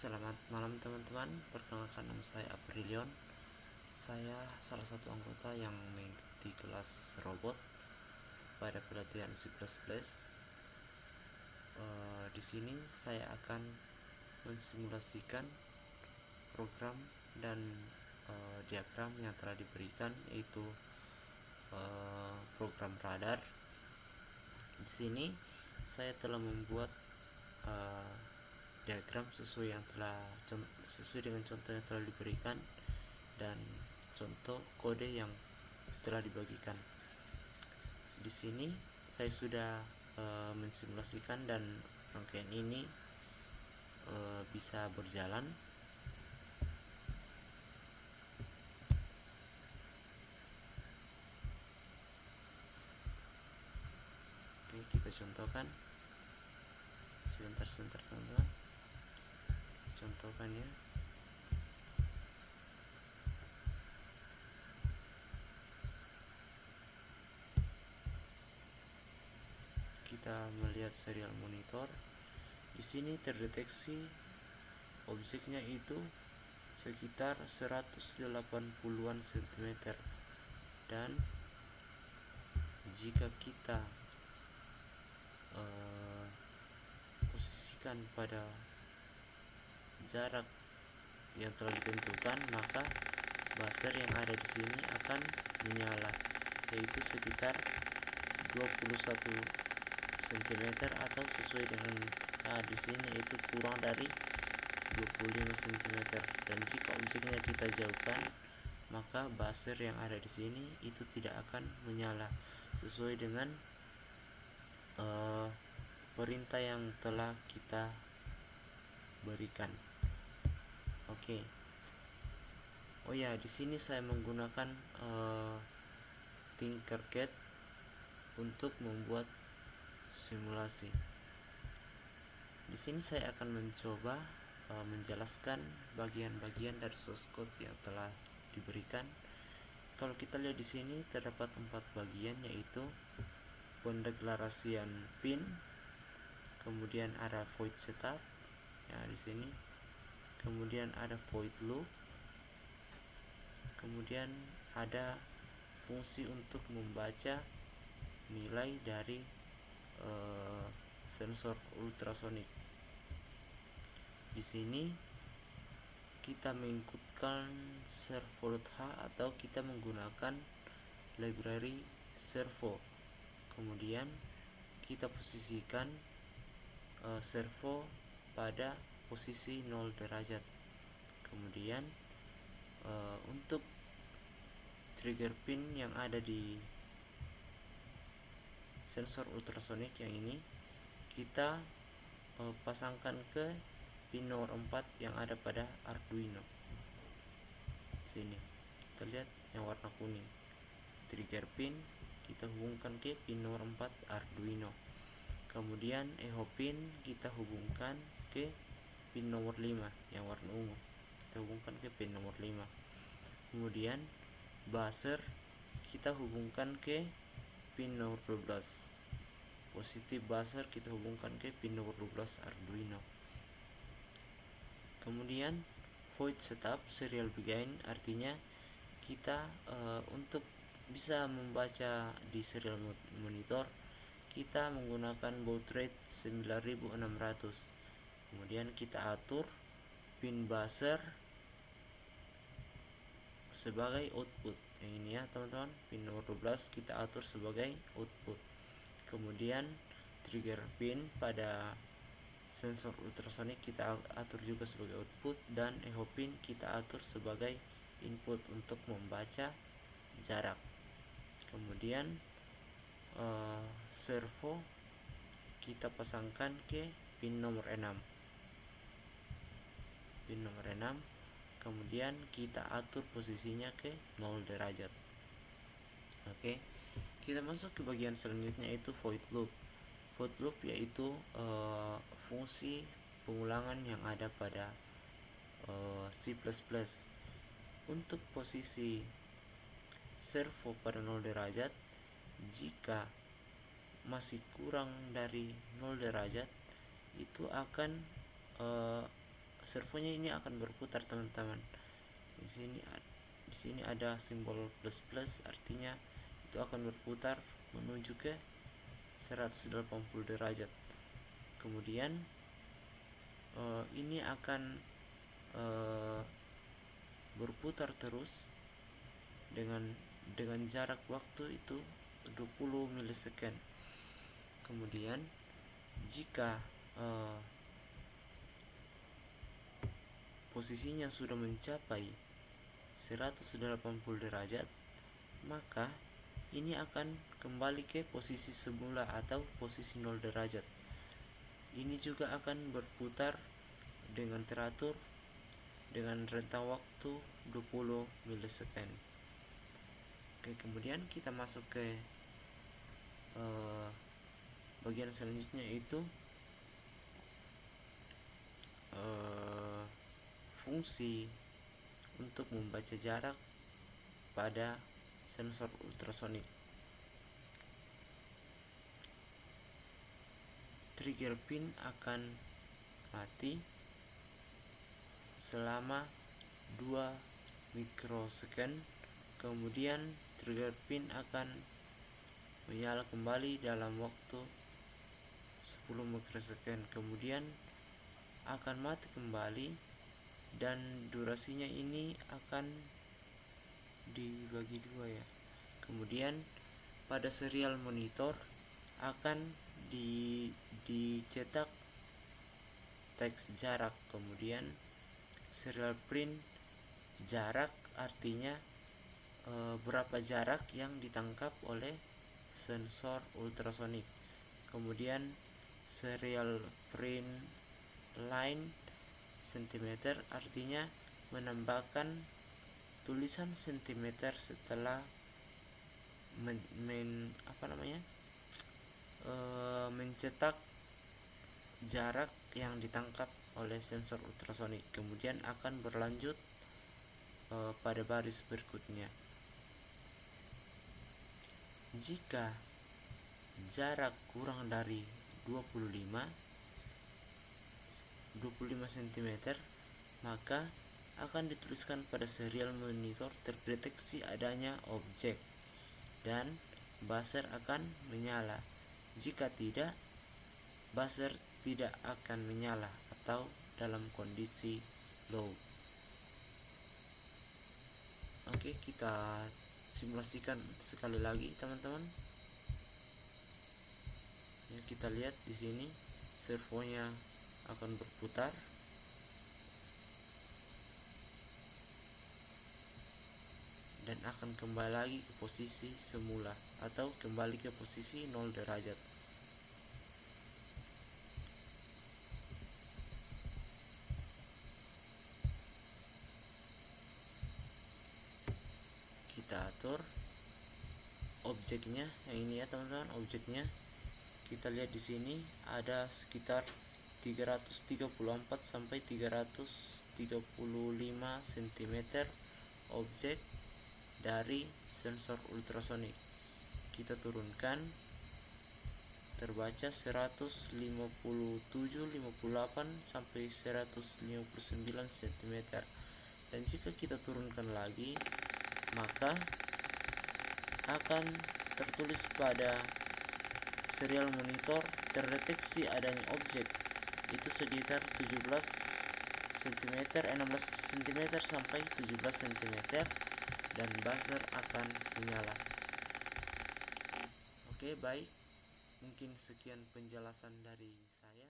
Selamat malam teman-teman, perkenalkan nama saya Aprilion. Saya salah satu anggota yang mengikuti kelas robot pada pelatihan C++. Di sini saya akan mensimulasikan program dan diagram yang telah diberikan, yaitu program radar. Di sini saya telah membuat diagram sesuai dengan contoh yang telah diberikan dan contoh kode yang telah dibagikan. Di sini saya sudah mensimulasikan dan rangkaian ini bisa berjalan. Oke, kita contohkan. Sebentar teman-teman, contohkan ya. Kita melihat serial monitor. Di sini terdeteksi objeknya itu sekitar 180-an cm, dan jika kita posisikan pada jarak yang telah ditentukan, maka buzzer yang ada di sini akan menyala, yaitu sekitar 21 cm atau sesuai dengan di sini yaitu kurang dari 25 cm. Dan jika objeknya kita jauhkan, maka buzzer yang ada di sini itu tidak akan menyala sesuai dengan perintah yang telah kita berikan. Oke. Oh ya, di sini saya menggunakan Tinkercad untuk membuat simulasi. Di sini saya akan mencoba menjelaskan bagian-bagian dari source code yang telah diberikan. Kalau kita lihat di sini terdapat 4 bagian, yaitu pendeklarasian pin, kemudian ada void setup ya di sini, kemudian ada void loop, kemudian ada fungsi untuk membaca nilai dari sensor ultrasonik. Di sini kita menginputkan servo.h atau kita menggunakan library servo. Kemudian kita posisikan servo pada posisi 0 derajat. Kemudian untuk trigger pin yang ada di sensor ultrasonik yang ini, kita pasangkan ke pin nomor 4 yang ada pada Arduino. Sini kita lihat yang warna kuning, trigger pin kita hubungkan ke pin nomor 4 Arduino. Kemudian echo pin kita hubungkan ke pin nomor 5 yang warna ungu, kita hubungkan ke pin nomor 5. Kemudian buzzer kita hubungkan ke pin nomor 12. Positif buzzer kita hubungkan ke pin nomor 12 Arduino. Kemudian void setup serial begin, artinya kita untuk bisa membaca di serial monitor kita menggunakan baud rate 9600. Kemudian kita atur pin buzzer sebagai output yang ini ya teman-teman, pin nomor 12 kita atur sebagai output. Kemudian trigger pin pada sensor ultrasonik kita atur juga sebagai output, dan echo pin kita atur sebagai input untuk membaca jarak. Kemudian servo kita pasangkan ke pin nomor 6, kemudian kita atur posisinya ke 0 derajat. Oke, kita masuk ke bagian selanjutnya, yaitu void loop. Void loop yaitu fungsi pengulangan yang ada pada C++. Untuk posisi servo pada 0 derajat, jika masih kurang dari 0 derajat itu akan servonya ini akan berputar teman-teman. Di sini ada simbol plus plus, artinya itu akan berputar menuju ke 180 derajat. Kemudian ini akan berputar terus dengan jarak waktu itu 20 milisecond. Kemudian jika posisinya sudah mencapai 180 derajat, maka ini akan kembali ke posisi semula atau posisi 0 derajat. Ini juga akan berputar dengan teratur dengan rentang waktu 20 milisecond. Oke, kemudian kita masuk ke bagian selanjutnya, yaitu fungsi untuk membaca jarak pada sensor ultrasonik. Trigger pin akan mati selama 2 mikrosecond. Kemudian trigger pin akan menyala kembali dalam waktu 10 mikrosecond. Kemudian akan mati kembali, dan durasinya ini akan dibagi dua ya. Kemudian pada serial monitor akan dicetak teks jarak. Kemudian serial print jarak, artinya berapa jarak yang ditangkap oleh sensor ultrasonik. Kemudian serial print line cm, artinya menambahkan tulisan cm setelah mencetak jarak yang ditangkap oleh sensor ultrasonik. Kemudian akan berlanjut pada baris berikutnya. Jika jarak kurang dari 25 cm, maka akan dituliskan pada serial monitor terdeteksi adanya objek dan buzzer akan menyala. Jika tidak, buzzer tidak akan menyala atau dalam kondisi low. Oke, kita simulasikan sekali lagi teman-teman. Ya, kita lihat di sini servonya akan berputar dan akan kembali lagi ke posisi semula atau kembali ke posisi 0 derajat. Kita atur objeknya, yang ini ya teman-teman, objeknya. Kita lihat di sini ada sekitar 334 sampai 335 cm objek dari sensor ultrasonik. Kita turunkan, terbaca 157, 58 sampai 159 cm. Dan jika kita turunkan lagi, maka akan tertulis pada serial monitor terdeteksi adanya objek itu sekitar 17 cm, 16 cm sampai 17 cm, dan buzzer akan menyala. Oke, baik. Mungkin sekian penjelasan dari saya.